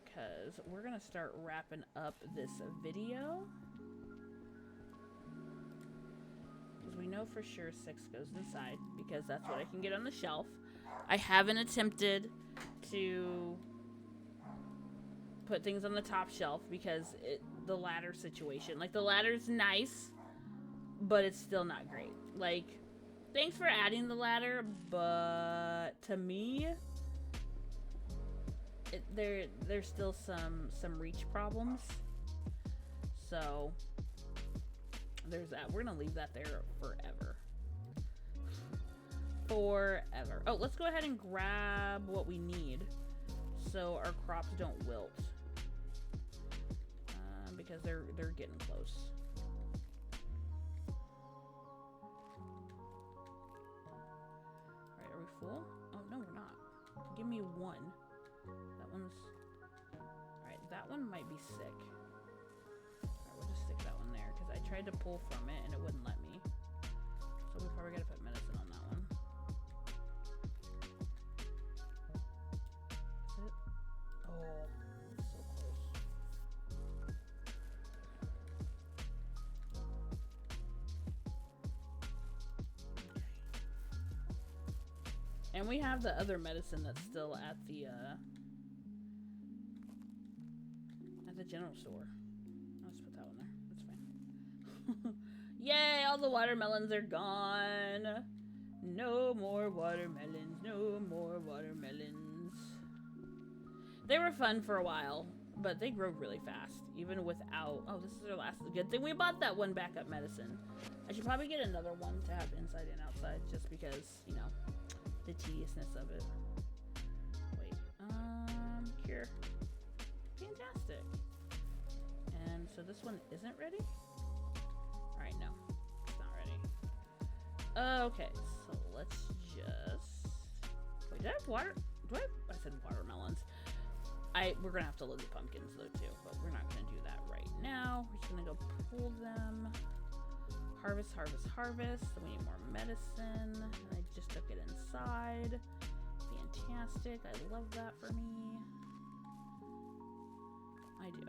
S1: Because we're gonna start wrapping up this video. Because we know for sure 6 goes inside, because that's what I can get on the shelf. I haven't attempted to put things on the top shelf because the ladder situation. Like, the ladder's nice, but it's still not great. Like, thanks for adding the ladder, but to me, there's still some reach problems. So there's that. We're gonna leave that there forever. Forever. Oh, let's go ahead and grab what we need so our crops don't wilt, because they're getting close. Alright, are we full? Oh, no, we're not. Give me 1. That one's... Alright, that one might be sick. Alright, we'll just stick that one there, because I tried to pull from it and it wouldn't let me. So we probably gotta put medicine on that one. Is it? Oh, it's so close. And we have the other medicine that's still at the general store. I'll just put that one there. That's fine. Yay! All the watermelons are gone. No more watermelons. No more watermelons. They were fun for a while, but they grow really fast, even without... Oh, this is our last... Good thing we bought that one backup medicine. I should probably get another one to have inside and outside, just because, you know, the tediousness of it. Wait, cure. Fantastic. And so this one isn't ready? Alright, no. It's not ready. Okay, so let's just... Wait, did I have water? I said watermelons. We're gonna have to look at pumpkins though too, but we're not gonna do that right now. We're just gonna go pull them. Harvest, harvest, harvest. We need more medicine. And I just took it inside. Fantastic. I love that for me. I do.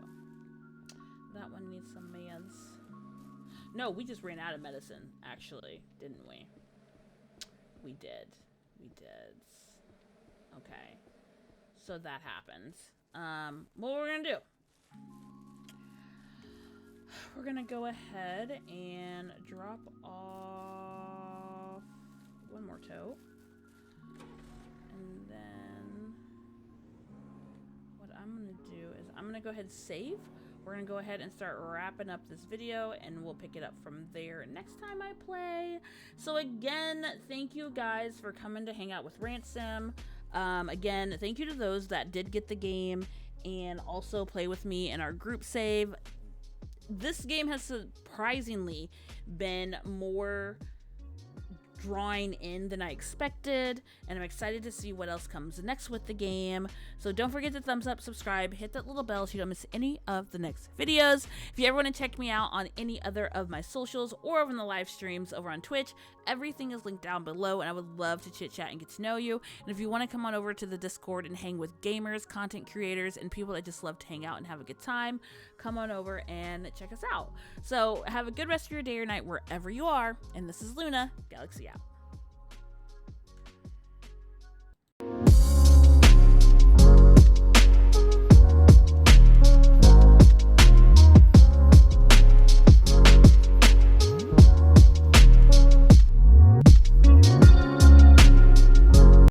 S1: That one needs some meds. No, we just ran out of medicine, actually, didn't we? We did. We did. Okay. So that happens. What we're gonna do? We're gonna go ahead and drop off one more tote. And then what I'm gonna do is I'm gonna go ahead and save. We're gonna go ahead and start wrapping up this video, and we'll pick it up from there next time I play. So again, thank you guys for coming to hang out with Ransom. Again, thank you to those that did get the game and also play with me in our group save. This game has surprisingly been more drawing in than I expected, and I'm excited to see what else comes next with the game. So don't forget to thumbs up, subscribe, hit that little bell so you don't miss any of the next videos. If you ever want to check me out on any other of my socials or over in the live streams over on Twitch, everything is linked down below, and I would love to chit chat and get to know you. And if you want to come on over to the Discord and hang with gamers, content creators, and people that just love to hang out and have a good time, come on over and check us out. So have a good rest of your day or night wherever you are, and this is Luna, Galaxy out.